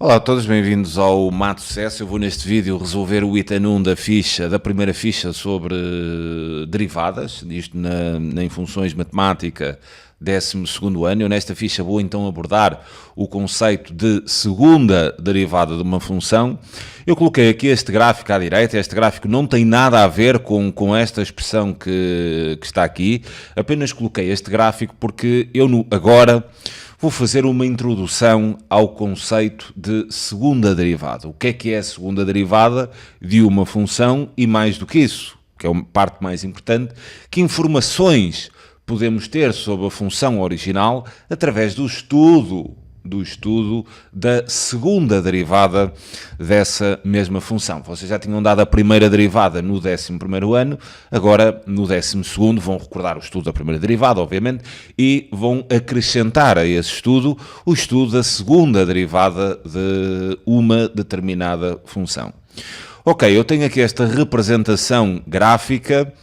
Olá a todos, bem-vindos ao Mato Sucesso. Eu vou neste vídeo resolver o item 1 da primeira ficha sobre derivadas, isto em funções de matemática, 12º ano. Eu nesta ficha vou então abordar o conceito de segunda derivada de uma função. Eu coloquei aqui este gráfico à direita. Este gráfico não tem nada a ver com esta expressão que está aqui, apenas coloquei este gráfico porque agora vou fazer uma introdução ao conceito de segunda derivada. O que é a segunda derivada de uma função e, mais do que isso, que é a parte mais importante, que informações podemos ter sobre a função original através do estudo da segunda derivada dessa mesma função. Vocês já tinham dado a primeira derivada no 11º ano, agora no 12º vão recordar o estudo da primeira derivada, obviamente, e vão acrescentar a esse estudo o estudo da segunda derivada de uma determinada função. Ok, eu tenho aqui esta representação gráfica.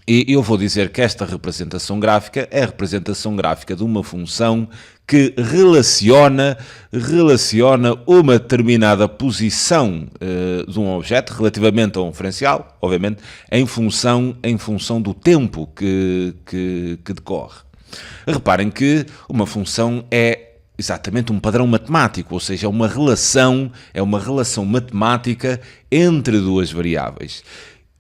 E eu vou dizer que esta representação gráfica é a representação gráfica de uma função que relaciona uma determinada posição de um objeto relativamente a um referencial, obviamente, em função do tempo que decorre. Reparem que uma função é exatamente um padrão matemático, ou seja, é uma relação matemática entre duas variáveis.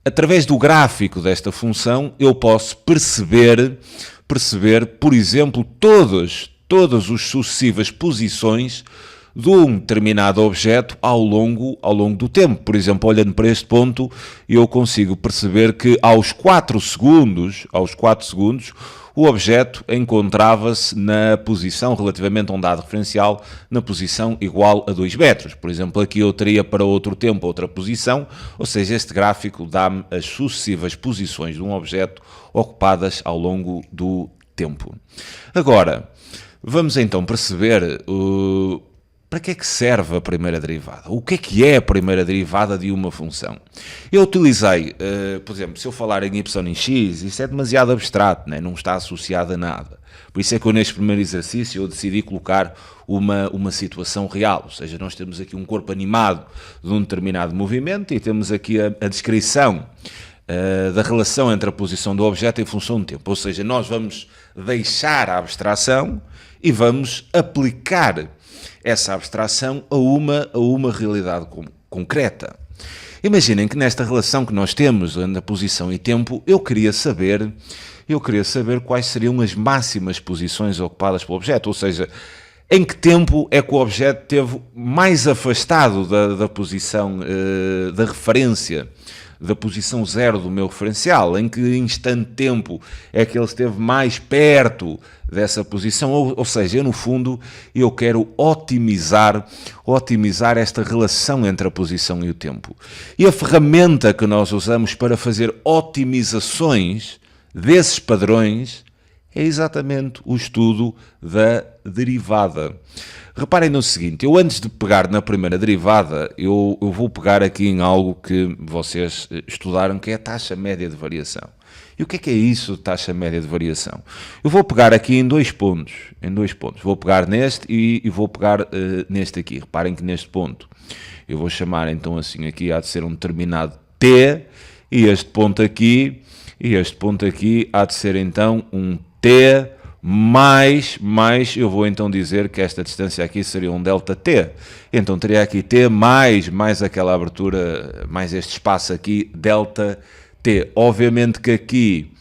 Através do gráfico desta função, eu posso perceber, por exemplo, todas as sucessivas posições de um determinado objeto ao longo do tempo. Por exemplo, olhando para este ponto, eu consigo perceber que aos 4 segundos, o objeto encontrava-se na posição, relativamente a um dado referencial, na posição igual a 2 metros. Por exemplo, aqui eu teria para outro tempo outra posição, ou seja, este gráfico dá-me as sucessivas posições de um objeto ocupadas ao longo do tempo. Agora, vamos então perceber para que é que serve a primeira derivada? O que é a primeira derivada de uma função? Eu utilizei, por exemplo, se eu falar em y em x, isso é demasiado abstrato, né? Não está associado a nada. Por isso é que eu neste primeiro exercício eu decidi colocar uma situação real, ou seja, nós temos aqui um corpo animado de um determinado movimento e temos aqui a descrição da relação entre a posição do objeto em função do tempo. Ou seja, nós vamos deixar a abstração e vamos aplicar essa abstração a uma realidade concreta. Imaginem que nesta relação que nós temos entre a posição e tempo, eu queria saber quais seriam as máximas posições ocupadas pelo objeto, ou seja, em que tempo é que o objeto esteve mais afastado da posição da referência, da posição zero do meu referencial, em que instante de tempo é que ele esteve mais perto dessa posição, ou seja, no fundo eu quero otimizar esta relação entre a posição e o tempo. E a ferramenta que nós usamos para fazer otimizações desses padrões é exatamente o estudo da derivada. Reparem no seguinte, eu antes de pegar na primeira derivada, eu vou pegar aqui em algo que vocês estudaram, que é a taxa média de variação. E o que é isso de taxa média de variação? Eu vou pegar aqui em dois pontos. Vou pegar neste e vou pegar neste aqui. Reparem que neste ponto eu vou chamar então assim, aqui há de ser um determinado t, e este ponto aqui há de ser então um t mais, eu vou então dizer que esta distância aqui seria um ΔT. Então teria aqui t mais aquela abertura, mais este espaço aqui, ΔT. Obviamente que aqui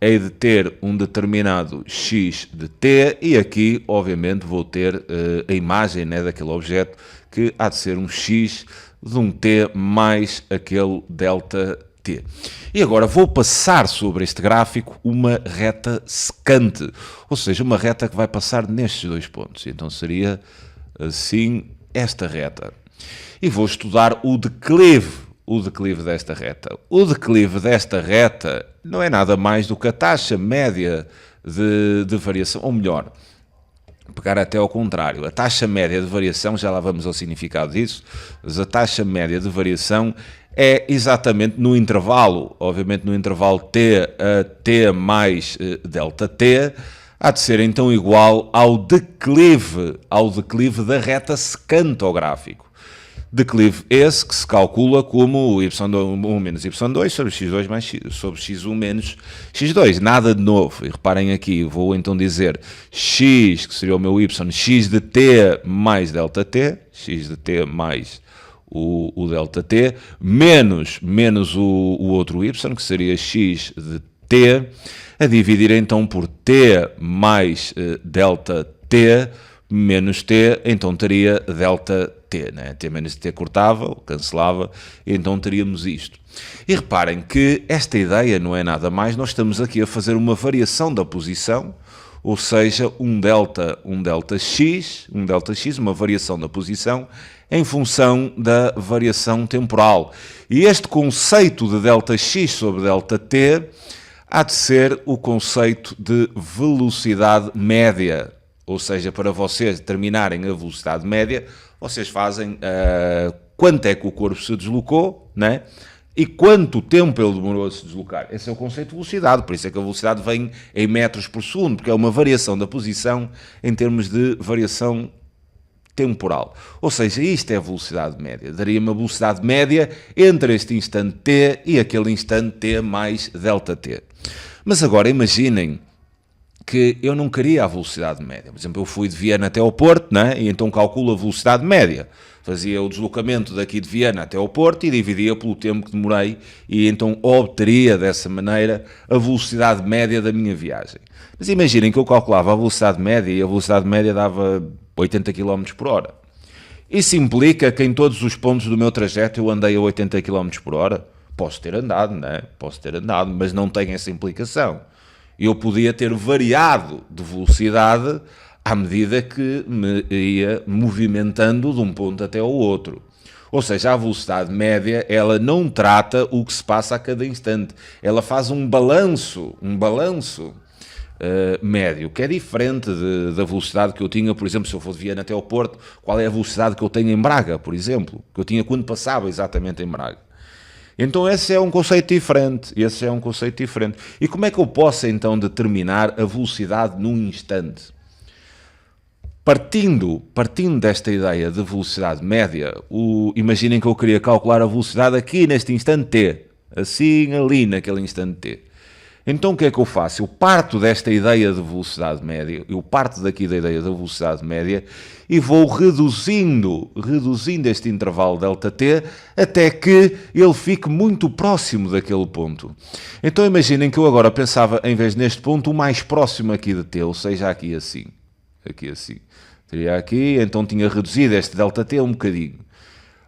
hei de ter um determinado x de t e aqui, obviamente, vou ter a imagem, né, daquele objeto que há de ser um x de um t mais aquele ΔT. E agora vou passar sobre este gráfico uma reta secante, ou seja, uma reta que vai passar nestes dois pontos. Então seria assim esta reta. E vou estudar o declive desta reta. O declive desta reta não é nada mais do que a taxa média de variação, ou melhor, pegar até ao contrário. A taxa média de variação, já lá vamos ao significado disso, mas a taxa média de variação é exatamente no intervalo, obviamente no intervalo t a t mais ΔT, há de ser então igual ao declive da reta secante ao gráfico. Declive esse que se calcula como y1 menos y2 sobre x2 mais sobre x1 menos x2. Nada de novo. E reparem aqui, vou então dizer x, que seria o meu y, x de t mais delta t, x de t mais o delta t, menos o outro y, que seria x de t, a dividir então por t mais delta t, menos t, então teria delta t, né? T menos t cortava, cancelava, então teríamos isto. E reparem que esta ideia não é nada mais, nós estamos aqui a fazer uma variação da posição, ou seja, um delta x, uma variação da posição, em função da variação temporal. E este conceito de delta x sobre delta t há de ser o conceito de velocidade média. Ou seja, para vocês determinarem a velocidade média, vocês fazem quanto é que o corpo se deslocou, né? E quanto tempo ele demorou a se deslocar. Esse é o conceito de velocidade, por isso é que a velocidade vem em metros por segundo, porque é uma variação da posição em termos de variação temporal. Ou seja, isto é a velocidade média. Daria uma velocidade média entre este instante t e aquele instante t mais delta t. Mas agora imaginem que eu não queria a velocidade média. Por exemplo, eu fui de Viana até ao Porto, né? E então calculo a velocidade média. Fazia o deslocamento daqui de Viana até ao Porto e dividia pelo tempo que demorei e então obteria dessa maneira a velocidade média da minha viagem. Mas imaginem que eu calculava a velocidade média e a velocidade média dava 80 km por hora. Isso implica que em todos os pontos do meu trajeto eu andei a 80 km por hora? Posso ter andado, né? Posso ter andado, mas não tem essa implicação. Eu podia ter variado de velocidade à medida que me ia movimentando de um ponto até ao outro. Ou seja, a velocidade média, ela não trata o que se passa a cada instante. Ela faz um balanço médio, que é diferente da velocidade que eu tinha, por exemplo, se eu for de Viana até ao Porto, qual é a velocidade que eu tenho em Braga, por exemplo, que eu tinha quando passava exatamente em Braga. Então esse é um conceito diferente, E como é que eu posso então determinar a velocidade num instante? Partindo desta ideia de velocidade média, imaginem que eu queria calcular a velocidade aqui neste instante t, assim ali naquele instante t. Então o que é que eu faço? Eu parto desta ideia de velocidade média, e vou reduzindo este intervalo Δt até que ele fique muito próximo daquele ponto. Então imaginem que eu agora pensava, em vez neste ponto, o mais próximo aqui de t, ou seja, aqui assim. Teria aqui, então tinha reduzido este Δt um bocadinho.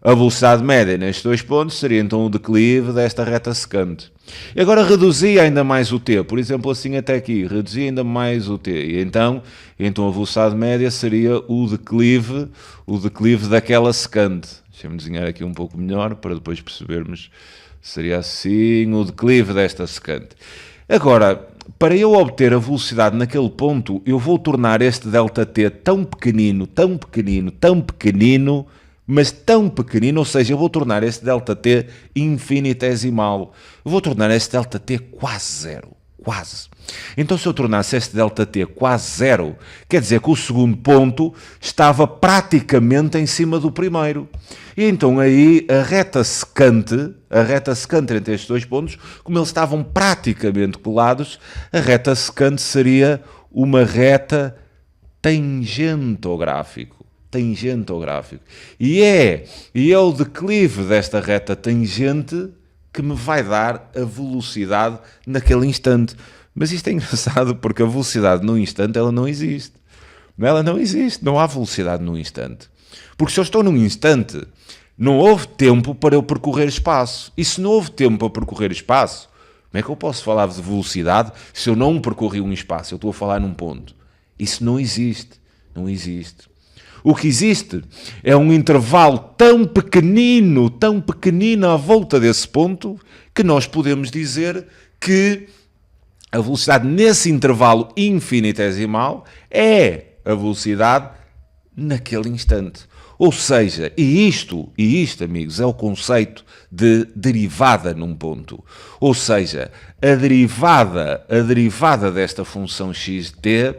A velocidade média nestes dois pontos seria então o declive desta reta secante. E agora reduzia ainda mais o t, por exemplo assim até aqui, reduzia ainda mais o t. E então a velocidade média seria o declive daquela secante. Deixa-me desenhar aqui um pouco melhor para depois percebermos. Seria assim o declive desta secante. Agora, para eu obter a velocidade naquele ponto, eu vou tornar este Δt tão pequenino, mas tão pequenino, ou seja, eu vou tornar este Δt infinitesimal. Eu vou tornar este Δt quase zero. Quase. Então, se eu tornasse este Δt quase zero, quer dizer que o segundo ponto estava praticamente em cima do primeiro. E então aí a reta secante entre estes dois pontos, como eles estavam praticamente colados, a reta secante seria uma reta tangente ao gráfico. E é o declive desta reta tangente que me vai dar a velocidade naquele instante. Mas isto é engraçado porque a velocidade num instante ela não existe. Não há velocidade num instante. Porque se eu estou num instante, não houve tempo para eu percorrer espaço. E se não houve tempo para percorrer espaço, como é que eu posso falar de velocidade se eu não percorri um espaço? Eu estou a falar num ponto. Isso não existe. O que existe é um intervalo tão pequenino à volta desse ponto, que nós podemos dizer que a velocidade nesse intervalo infinitesimal é a velocidade naquele instante. Ou seja, e isto, amigos, é o conceito de derivada num ponto. Ou seja, a derivada desta função x de t,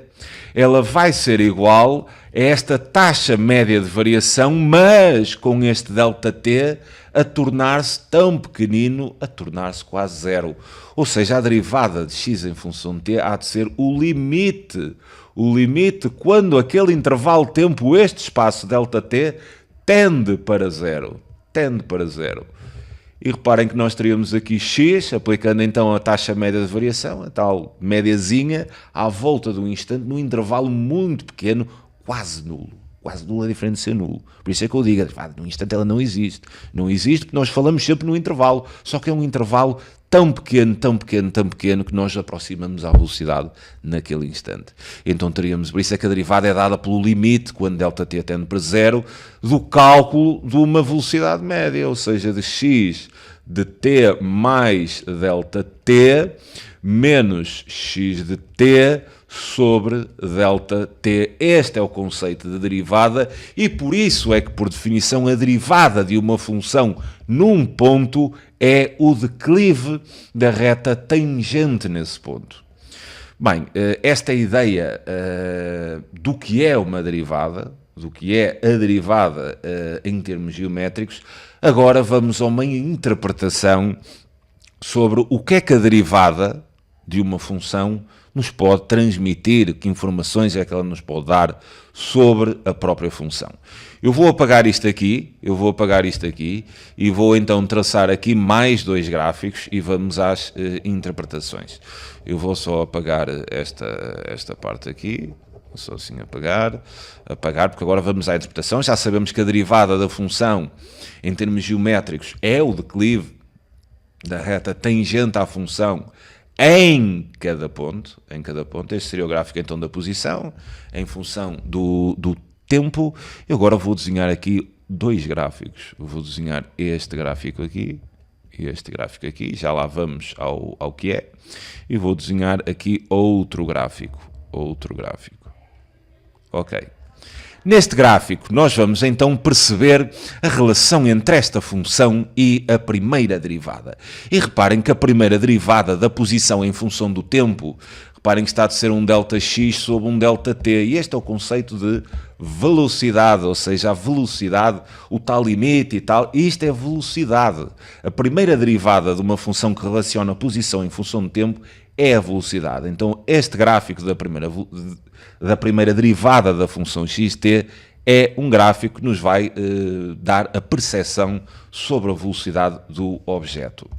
ela vai ser igual a esta taxa média de variação, mas com este ΔT a tornar-se tão pequenino, a tornar-se quase zero. Ou seja, a derivada de x em função de t há de ser o limite quando aquele intervalo de tempo, este espaço ΔT, tende para zero. E reparem que nós teríamos aqui x, aplicando então a taxa média de variação, a tal médiazinha, à volta de um instante, num intervalo muito pequeno, quase nulo. Quase nulo é diferente de ser nulo. Por isso é que eu digo, num instante ela não existe. Não existe porque nós falamos sempre no intervalo, só que é um intervalo tão pequeno, que nós aproximamos à velocidade naquele instante. Então teríamos, por isso é que a derivada é dada pelo limite, quando ΔT tende para zero, do cálculo de uma velocidade média, ou seja, de x de t mais ΔT menos x de t sobre ΔT. Este é o conceito de derivada e por isso é que, por definição, a derivada de uma função num ponto é o declive da reta tangente nesse ponto. Bem, esta ideia do que é uma derivada, do que é a derivada em termos geométricos, agora vamos a uma interpretação sobre o que é que a derivada de uma função nos pode transmitir, que informações é que ela nos pode dar sobre a própria função. Eu vou apagar isto aqui e vou então traçar aqui mais dois gráficos e vamos às interpretações. Eu vou só apagar esta parte aqui, vou só assim apagar, porque agora vamos à interpretação. Já sabemos que a derivada da função em termos geométricos é o declive da reta tangente à função em cada ponto. Este seria o gráfico então da posição, em função do tempo. Eu agora vou desenhar aqui dois gráficos. Vou desenhar este gráfico aqui e este gráfico aqui. Já lá vamos ao que é. E vou desenhar aqui outro gráfico. Ok. Neste gráfico, nós vamos então perceber a relação entre esta função e a primeira derivada. E reparem que a primeira derivada da posição em função do tempo, reparem que está de ser um ΔX sobre um ΔT. E este é o conceito de velocidade, ou seja, a velocidade, o tal limite e tal. E isto é velocidade. A primeira derivada de uma função que relaciona a posição em função do tempo é a velocidade. Então, este gráfico da primeira derivada da função xt é um gráfico que nos vai dar a percepção sobre a velocidade do objeto.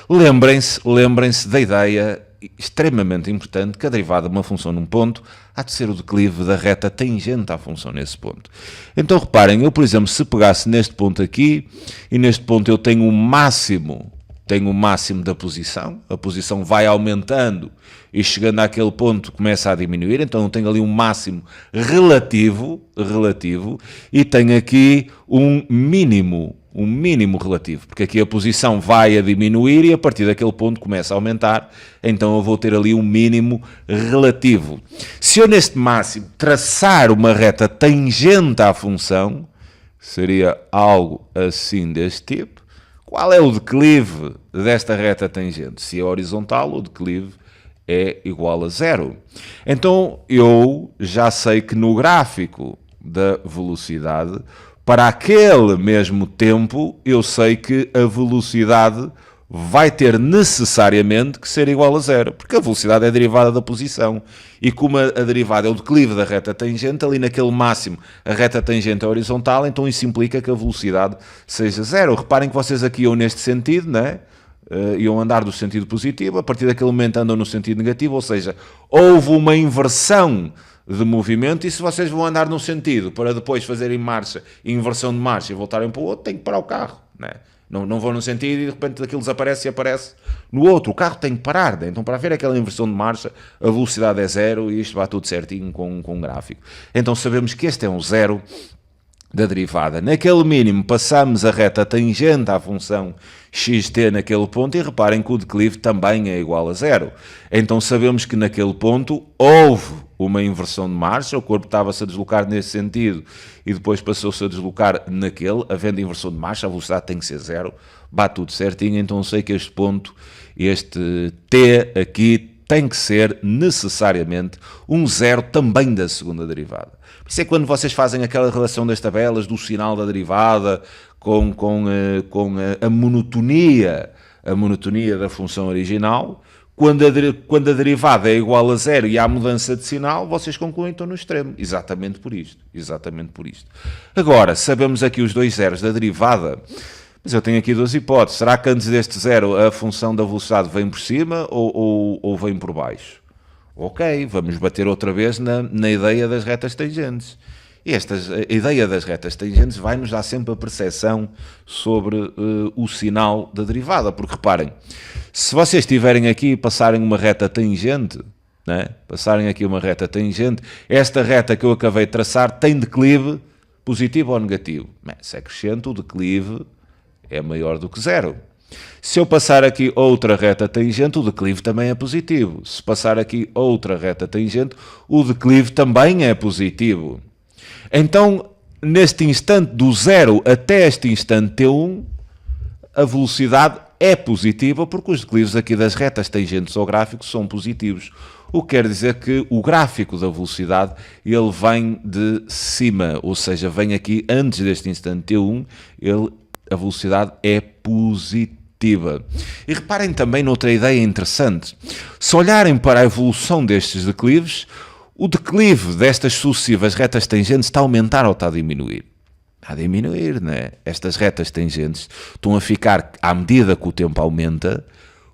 Lembrem-se da ideia extremamente importante que a derivada de uma função num ponto há de ser o declive da reta tangente à função nesse ponto. Então reparem, eu por exemplo, se pegasse neste ponto aqui e neste ponto eu tenho o máximo da posição, a posição vai aumentando e chegando àquele ponto começa a diminuir, então eu tenho ali um máximo relativo e tenho aqui um mínimo relativo, porque aqui a posição vai a diminuir e a partir daquele ponto começa a aumentar, então eu vou ter ali um mínimo relativo. Se eu neste máximo traçar uma reta tangente à função, seria algo assim deste tipo. Qual é o declive desta reta tangente? Se é horizontal, o declive é igual a zero. Então, eu já sei que no gráfico da velocidade, para aquele mesmo tempo, eu sei que a velocidade vai ter necessariamente que ser igual a zero, porque a velocidade é a derivada da posição. E como a derivada é o declive da reta tangente, ali naquele máximo a reta tangente é horizontal, então isso implica que a velocidade seja zero. Reparem que vocês aqui iam neste sentido, não é? Iam andar do sentido positivo, a partir daquele momento andam no sentido negativo, ou seja, houve uma inversão de movimento, e se vocês vão andar num sentido para depois fazerem inversão de marcha e voltarem para o outro, têm que parar o carro, não é? Não vão num sentido e de repente aquilo desaparece e aparece no outro. O carro tem que parar, né? Então para haver aquela inversão de marcha, a velocidade é zero e isto vai tudo certinho com um gráfico. Então sabemos que este é um zero da derivada. Naquele mínimo passamos a reta tangente à função xt naquele ponto e reparem que o declive também é igual a zero. Então sabemos que naquele ponto houve uma inversão de marcha, o corpo estava-se a deslocar nesse sentido e depois passou-se a deslocar naquele, havendo inversão de marcha, a velocidade tem que ser zero, bate tudo certinho, então sei que este ponto, este t aqui, tem que ser necessariamente um zero também da segunda derivada. Por isso é que quando vocês fazem aquela relação das tabelas do sinal da derivada com a monotonia da função original, quando a derivada é igual a zero e há mudança de sinal, vocês concluem que estão no extremo. Exatamente por isto. Exatamente por isto. Agora, sabemos aqui os dois zeros da derivada, mas eu tenho aqui duas hipóteses. Será que antes deste zero a função da velocidade vem por cima ou vem por baixo? Ok, vamos bater outra vez na ideia das retas tangentes. E a ideia das retas tangentes vai-nos dar sempre a percepção sobre o sinal da derivada. Porque reparem, se vocês estiverem aqui e passarem uma reta tangente, né? Passarem aqui uma reta tangente, esta reta que eu acabei de traçar tem declive positivo ou negativo? Se é crescente, o declive é maior do que zero. Se eu passar aqui outra reta tangente, o declive também é positivo. Se passar aqui outra reta tangente, o declive também é positivo. Então, neste instante do zero até este instante t1, a velocidade é positiva porque os declives aqui das retas tangentes ao gráfico são positivos. O que quer dizer que o gráfico da velocidade ele vem de cima, ou seja, vem aqui antes deste instante t1, a velocidade é positiva. E reparem também noutra ideia interessante. Se olharem para a evolução destes declives, o declive destas sucessivas retas tangentes está a aumentar ou está a diminuir? Está a diminuir, não é? Estas retas tangentes estão a ficar, à medida que o tempo aumenta,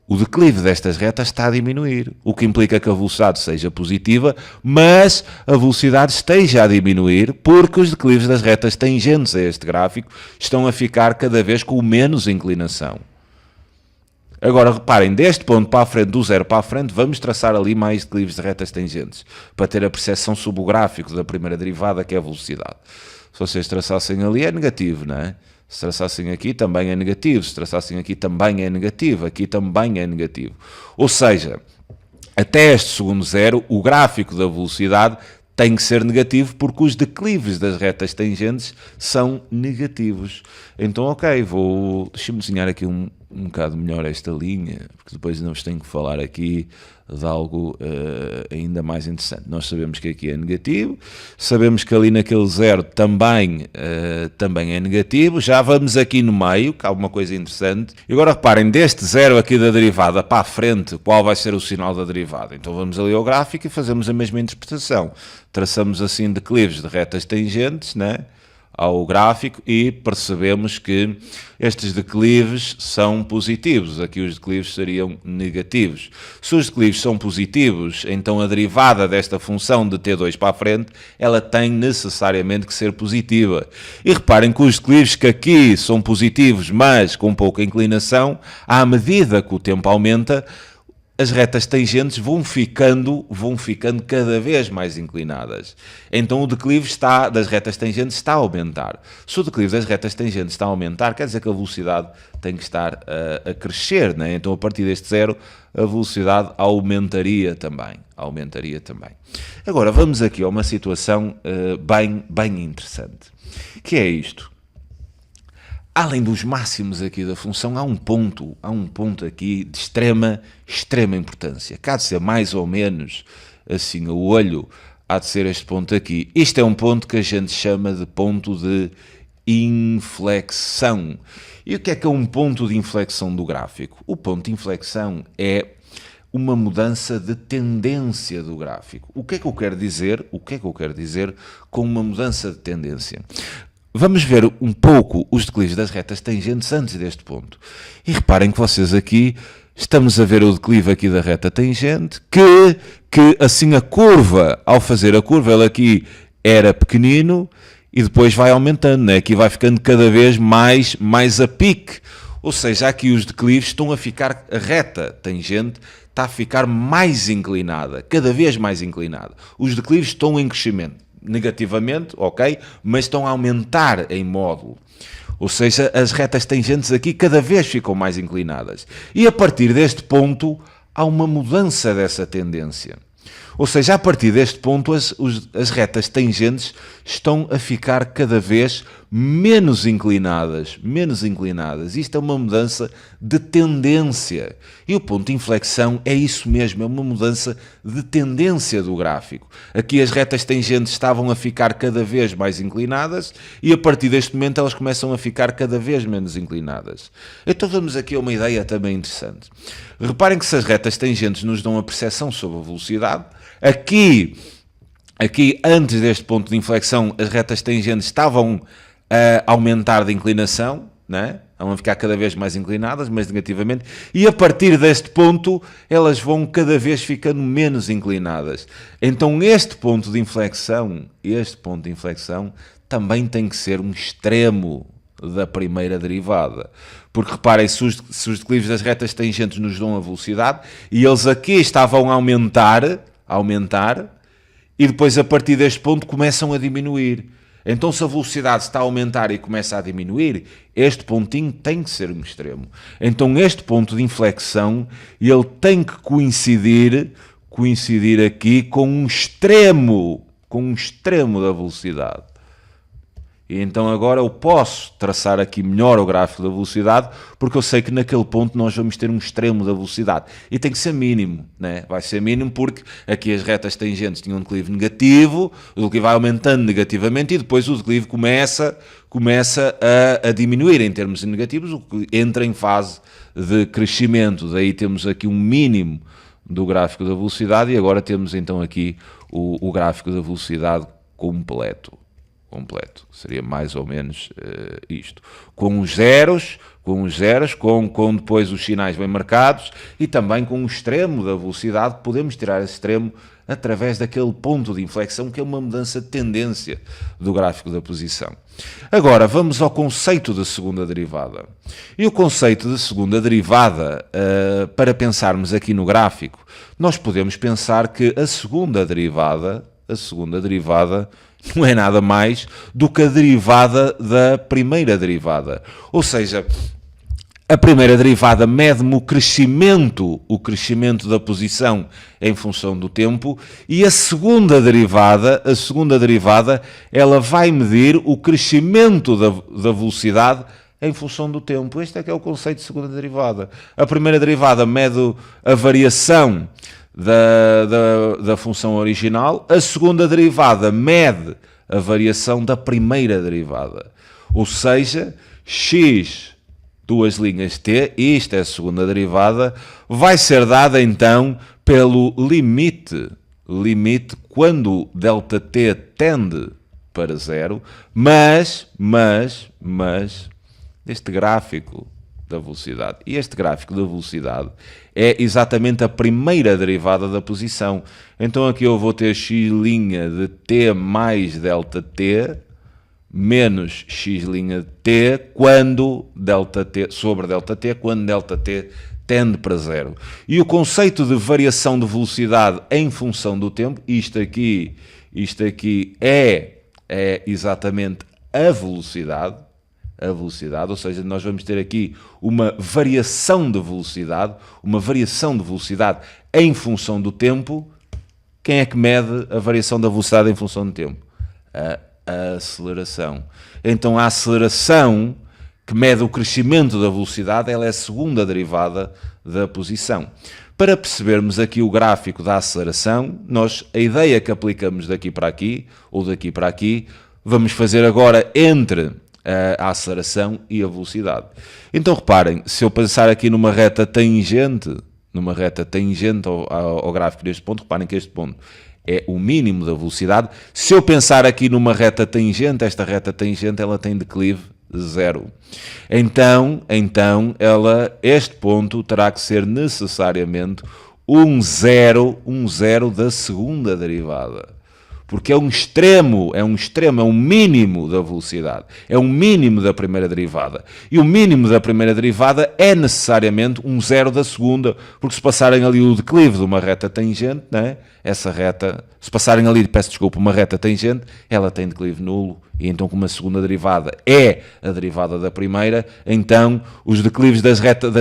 o declive destas retas está a diminuir, o que implica que a velocidade seja positiva, mas a velocidade esteja a diminuir porque os declives das retas tangentes a este gráfico estão a ficar cada vez com menos inclinação. Agora reparem, deste ponto para a frente, do zero para a frente, vamos traçar ali mais declives de retas tangentes, para ter a percepção sobre o gráfico da primeira derivada, que é a velocidade. Se vocês traçassem ali é negativo, não é? Se traçassem aqui também é negativo, se traçassem aqui também é negativo, aqui também é negativo. Ou seja, até este segundo zero, o gráfico da velocidade tem que ser negativo porque os declives das retas tangentes são negativos. Então, ok, deixa-me desenhar aqui um bocado melhor esta linha, porque depois não vos tenho que falar aqui de algo ainda mais interessante. Nós sabemos que aqui é negativo, sabemos que ali naquele zero também é negativo, já vamos aqui no meio, que há alguma coisa interessante. E agora reparem, deste zero aqui da derivada para a frente, qual vai ser o sinal da derivada? Então vamos ali ao gráfico e fazemos a mesma interpretação. Traçamos assim declives de retas tangentes, né, ao gráfico e percebemos que estes declives são positivos. Aqui os declives seriam negativos. Se os declives são positivos, então a derivada desta função de t2 para a frente, ela tem necessariamente que ser positiva. E reparem que os declives que aqui são positivos, mas com pouca inclinação, à medida que o tempo aumenta, as retas tangentes vão ficando cada vez mais inclinadas. Então o declive das retas tangentes está a aumentar. Se o declive das retas tangentes está a aumentar, quer dizer que a velocidade tem que estar a crescer, né? Então a partir deste zero, a velocidade aumentaria também. Agora vamos aqui a uma situação bem interessante, que é isto. Além dos máximos aqui da função, há um ponto aqui de extrema importância. Que há de ser mais ou menos assim a olho, há de ser este ponto aqui. Isto é um ponto que a gente chama de ponto de inflexão. E o que é um ponto de inflexão do gráfico? O ponto de inflexão é uma mudança de tendência do gráfico. O que é que eu quero dizer? Com uma mudança de tendência? Vamos ver um pouco os declives das retas tangentes antes deste ponto. E reparem que vocês aqui, estamos a ver o declive aqui da reta tangente, que assim a curva, ao fazer a curva, ele aqui era pequenino e depois vai aumentando, né? Aqui vai ficando cada vez mais a pique. Ou seja, aqui os declives estão a ficar, a reta tangente está a ficar mais inclinada, cada vez mais inclinada. Os declives estão em crescimento. negativamente, ok, mas estão a aumentar em módulo. Ou seja, as retas tangentes aqui cada vez ficam mais inclinadas. E a partir deste ponto, há uma mudança dessa tendência. Ou seja, a partir deste ponto, as retas tangentes estão a ficar cada vez menos inclinadas. Menos inclinadas. Isto é uma mudança de tendência. E o ponto de inflexão é isso mesmo, é uma mudança de tendência do gráfico. Aqui as retas tangentes estavam a ficar cada vez mais inclinadas e a partir deste momento elas começam a ficar cada vez menos inclinadas. Então vamos aqui a uma ideia também interessante. Reparem que se as retas tangentes nos dão a percepção sobre a velocidade, aqui antes deste ponto de inflexão, as retas tangentes estavam a aumentar de inclinação, né? Vão ficar cada vez mais inclinadas, mas negativamente, e a partir deste ponto, elas vão cada vez ficando menos inclinadas. Então este ponto de inflexão também tem que ser um extremo da primeira derivada. Porque reparem, se os declives das retas tangentes nos dão a velocidade, e eles aqui estavam a aumentar, e depois a partir deste ponto começam a diminuir. Então se a velocidade está a aumentar e começa a diminuir, este pontinho tem que ser um extremo. Então este ponto de inflexão, ele tem que coincidir aqui com um extremo da velocidade. E então agora eu posso traçar aqui melhor o gráfico da velocidade, porque eu sei que naquele ponto nós vamos ter um extremo da velocidade. E tem que ser mínimo, né? Vai ser mínimo porque aqui as retas tangentes tinham um declive negativo, o declive vai aumentando negativamente e depois o declive começa a diminuir em termos negativos, o que entra em fase de crescimento. Daí temos aqui um mínimo do gráfico da velocidade e agora temos então aqui o gráfico da velocidade completo. Seria mais ou menos isto. Com os zeros, com depois os sinais bem marcados e também com o extremo da velocidade, podemos tirar esse extremo através daquele ponto de inflexão que é uma mudança de tendência do gráfico da posição. Agora, vamos ao conceito de segunda derivada. E o conceito de segunda derivada, para pensarmos aqui no gráfico, nós podemos pensar que a segunda derivada não é nada mais do que a derivada da primeira derivada. Ou seja, a primeira derivada mede-me o crescimento da posição em função do tempo e a segunda derivada, ela vai medir o crescimento da velocidade em função do tempo. Este é que é o conceito de segunda derivada. A primeira derivada mede a variação da função original, a segunda derivada mede a variação da primeira derivada. Ou seja, x, duas linhas t, isto é a segunda derivada, vai ser dada então pelo limite quando ΔT tende para zero, mas este gráfico da velocidade. E este gráfico da velocidade é exatamente a primeira derivada da posição. Então aqui eu vou ter x' de t mais ΔT menos x' de t quando ΔT sobre ΔT, quando ΔT tende para zero. E o conceito de variação de velocidade em função do tempo, isto aqui é exatamente a velocidade, ou seja, nós vamos ter aqui uma variação de velocidade em função do tempo. Quem é que mede a variação da velocidade em função do tempo? A aceleração. Então a aceleração que mede o crescimento da velocidade, ela é a segunda derivada da posição. Para percebermos aqui o gráfico da aceleração, a ideia que aplicamos daqui para aqui, ou daqui para aqui, vamos fazer agora entre a aceleração e a velocidade. Então reparem, se eu pensar aqui numa reta tangente ao gráfico deste ponto, reparem que este ponto é o mínimo da velocidade. Se eu pensar aqui numa reta tangente, esta reta tangente ela tem declive zero. Então este ponto terá que ser necessariamente um zero da segunda derivada. porque é um extremo, é um mínimo da velocidade, é um mínimo da primeira derivada. E o mínimo da primeira derivada é necessariamente um zero da segunda, porque se passarem ali o declive de uma reta tangente, né, essa reta, se passarem ali, peço desculpa, uma reta tangente, ela tem declive nulo, e então como a segunda derivada é a derivada da primeira, então os declives das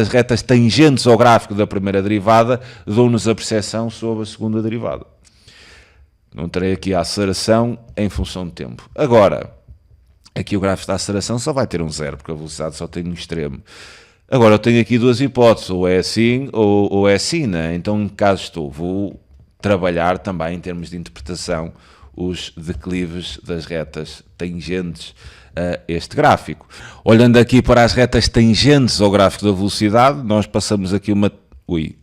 retas tangentes ao gráfico da primeira derivada dão-nos a percepção sobre a segunda derivada. Não terei aqui a aceleração em função do tempo. Agora, aqui o gráfico da aceleração só vai ter um zero, porque a velocidade só tem um extremo. Agora, eu tenho aqui duas hipóteses, ou é assim ou é assim, né? Então, em caso vou trabalhar também em termos de interpretação os declives das retas tangentes a este gráfico. Olhando aqui para as retas tangentes ao gráfico da velocidade, nós passamos aqui uma...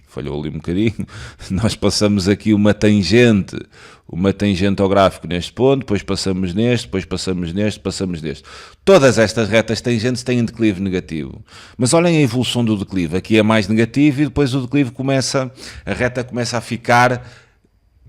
falhou ali um bocadinho. Nós passamos aqui uma tangente ao gráfico neste ponto, depois passamos neste, depois passamos neste, passamos neste. Todas estas retas tangentes têm declive negativo. Mas olhem a evolução do declive. Aqui é mais negativo e depois o declive a reta começa a ficar,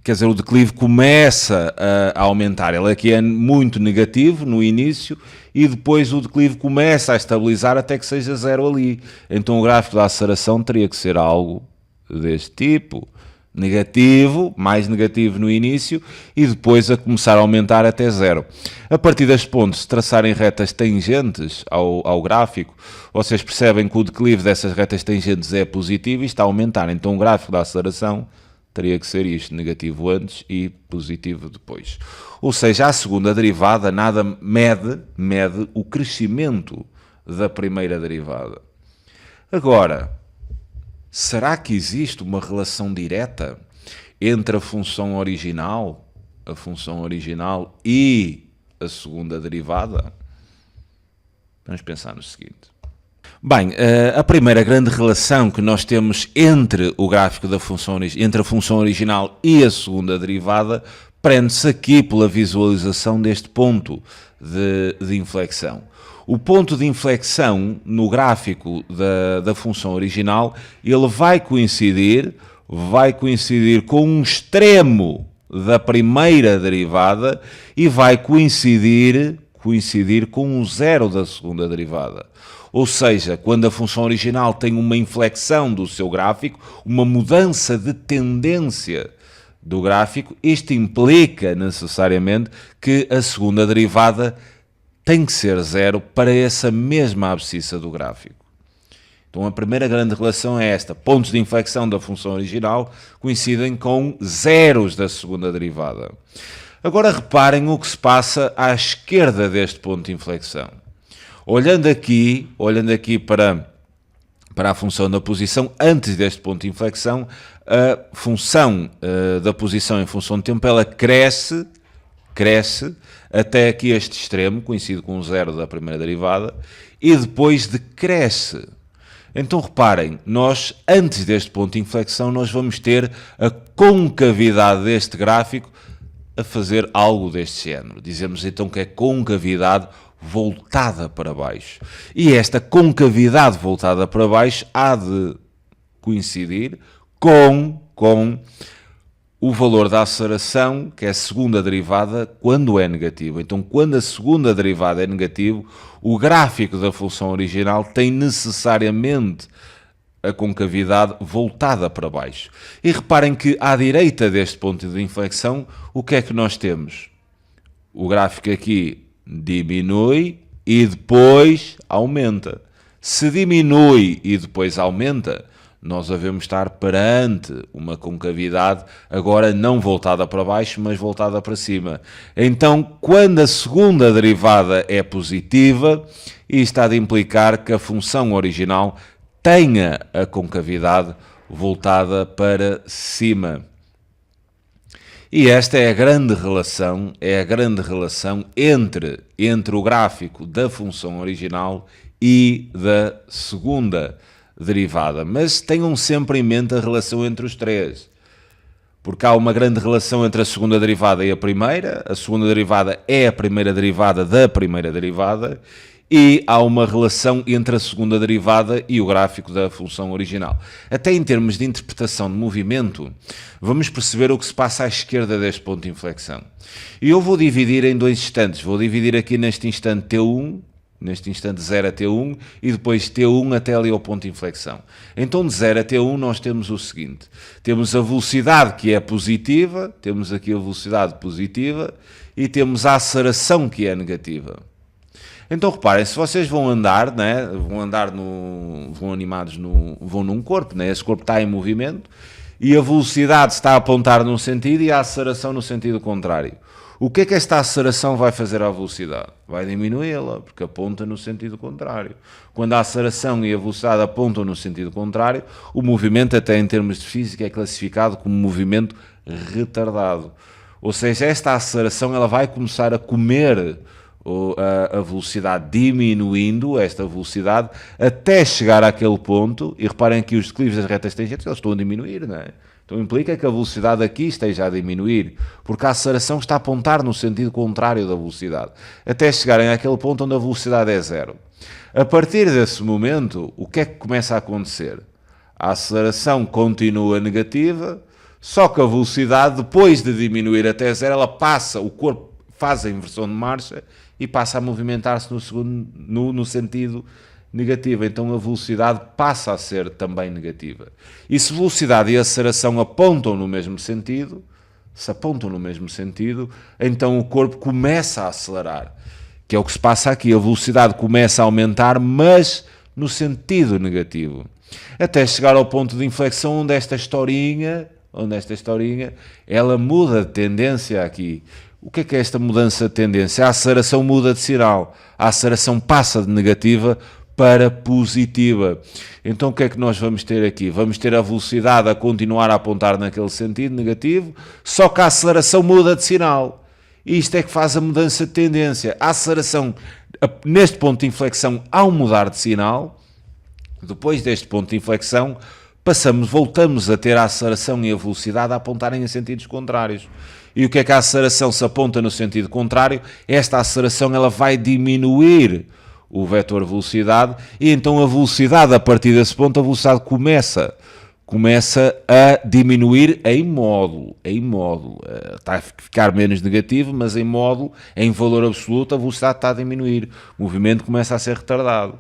quer dizer, o declive começa a aumentar. Ele aqui é muito negativo no início e depois o declive começa a estabilizar até que seja zero ali. Então o gráfico da aceleração teria que ser algo deste tipo, negativo, mais negativo no início e depois a começar a aumentar até zero. A partir deste ponto, se traçarem retas tangentes ao gráfico, vocês percebem que o declive dessas retas tangentes é positivo e está a aumentar. Então o gráfico da aceleração teria que ser isto, negativo antes e positivo depois. Ou seja, a segunda derivada nada mede o crescimento da primeira derivada. Agora, será que existe uma relação direta entre a função original e a segunda derivada? Vamos pensar no seguinte. Bem, a primeira grande relação que nós temos entre o gráfico da função, entre a função original e a segunda derivada, prende-se aqui pela visualização deste ponto de inflexão. O ponto de inflexão no gráfico da função original, ele vai coincidir com um extremo da primeira derivada e vai coincidir com um zero da segunda derivada. Ou seja, quando a função original tem uma inflexão do seu gráfico, uma mudança de tendência do gráfico, isto implica necessariamente que a segunda derivada tem que ser zero para essa mesma abscissa do gráfico. Então a primeira grande relação é esta. Pontos de inflexão da função original coincidem com zeros da segunda derivada. Agora reparem o que se passa à esquerda deste ponto de inflexão. Olhando aqui para a função da posição, antes deste ponto de inflexão, a função da posição em função do tempo, ela cresce até aqui este extremo, coincide com o zero da primeira derivada, e depois decresce. Então reparem, nós, antes deste ponto de inflexão, nós vamos ter a concavidade deste gráfico a fazer algo deste género. Dizemos então que é concavidade voltada para baixo. E esta concavidade voltada para baixo há de coincidir com o valor da aceleração, que é a segunda derivada, quando é negativo. Então, quando a segunda derivada é negativo, o gráfico da função original tem necessariamente a concavidade voltada para baixo. E reparem que à direita deste ponto de inflexão, o que é que nós temos? O gráfico aqui diminui e depois aumenta. Se diminui e depois aumenta, nós devemos estar perante uma concavidade agora não voltada para baixo, mas voltada para cima. Então, quando a segunda derivada é positiva, isto há de implicar que a função original tenha a concavidade voltada para cima. E esta é a grande relação, entre o gráfico da função original e da segunda derivada. Mas tenham sempre em mente a relação entre os três. Porque há uma grande relação entre a segunda derivada e a segunda derivada é a primeira derivada da primeira derivada, e há uma relação entre a segunda derivada e o gráfico da função original. Até em termos de interpretação de movimento, vamos perceber o que se passa à esquerda deste ponto de inflexão. E eu vou dividir em dois instantes. Vou dividir aqui neste instante T1, neste instante 0 a T1, e depois T1 até ali ao ponto de inflexão. Então de 0 a T1 nós temos o seguinte. Temos a velocidade que é positiva, temos aqui a velocidade positiva, e temos a aceleração que é negativa. Então reparem, se vocês vão andar, né, vão num corpo, né, esse corpo está em movimento e a velocidade está a apontar num sentido e a aceleração no sentido contrário. O que é que esta aceleração vai fazer à velocidade? Vai diminuí-la, porque aponta no sentido contrário. Quando a aceleração e a velocidade apontam no sentido contrário, o movimento, até em termos de física, é classificado como movimento retardado. Ou seja, esta aceleração ela vai começar a comer a velocidade, diminuindo esta velocidade até chegar àquele ponto, e reparem que os declives das retas tangentes eles estão a diminuir, não é? Então implica que a velocidade aqui esteja a diminuir, porque a aceleração está a apontar no sentido contrário da velocidade, até chegarem àquele ponto onde a velocidade é zero. A partir desse momento, o que é que começa a acontecer? A aceleração continua negativa, só que a velocidade, depois de diminuir até zero, ela passa, o corpo faz a inversão de marcha e passa a movimentar-se no sentido negativo. Então a velocidade passa a ser também negativa. E se velocidade e aceleração apontam no mesmo sentido, então o corpo começa a acelerar, que é o que se passa aqui. A velocidade começa a aumentar, mas no sentido negativo, até chegar ao ponto de inflexão onde esta historinha, ela muda de tendência aqui. O que é esta mudança de tendência? A aceleração muda de sinal. A aceleração passa de negativa para positiva. Então o que é que nós vamos ter aqui? Vamos ter a velocidade a continuar a apontar naquele sentido negativo, só que a aceleração muda de sinal. E isto é que faz a mudança de tendência. A aceleração, neste ponto de inflexão, ao mudar de sinal, depois deste ponto de inflexão, voltamos a ter a aceleração e a velocidade a apontarem em sentidos contrários. E o que é que a aceleração se aponta no sentido contrário? Esta aceleração ela vai diminuir o vetor velocidade, e então a velocidade, a partir desse ponto, a velocidade começa a diminuir em módulo. Está a ficar menos negativo, mas em módulo, em valor absoluto, a velocidade está a diminuir. O movimento começa a ser retardado.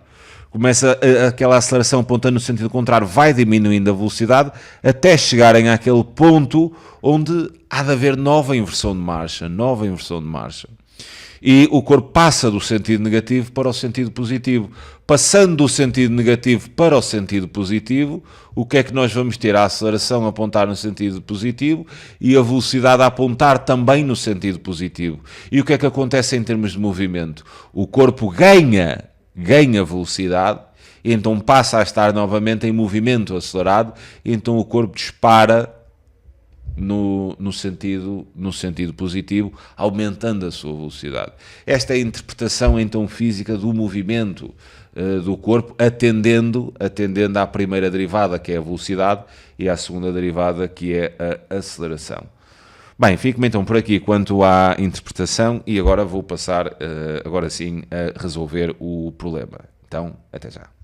Começa aquela aceleração apontando no sentido contrário, vai diminuindo a velocidade até chegarem àquele ponto onde há de haver nova inversão de marcha. E o corpo passa do sentido negativo para o sentido positivo. Passando do sentido negativo para o sentido positivo, o que é que nós vamos ter? A aceleração a apontar no sentido positivo e a velocidade a apontar também no sentido positivo. E o que é que acontece em termos de movimento? O corpo ganha velocidade, e então passa a estar novamente em movimento acelerado, e então o corpo dispara no sentido positivo, aumentando a sua velocidade. Esta é a interpretação então física do movimento do corpo, atendendo à primeira derivada, que é a velocidade, e à segunda derivada, que é a aceleração. Bem, fico-me então por aqui quanto à interpretação, e agora vou passar, agora sim, a resolver o problema. Então, até já.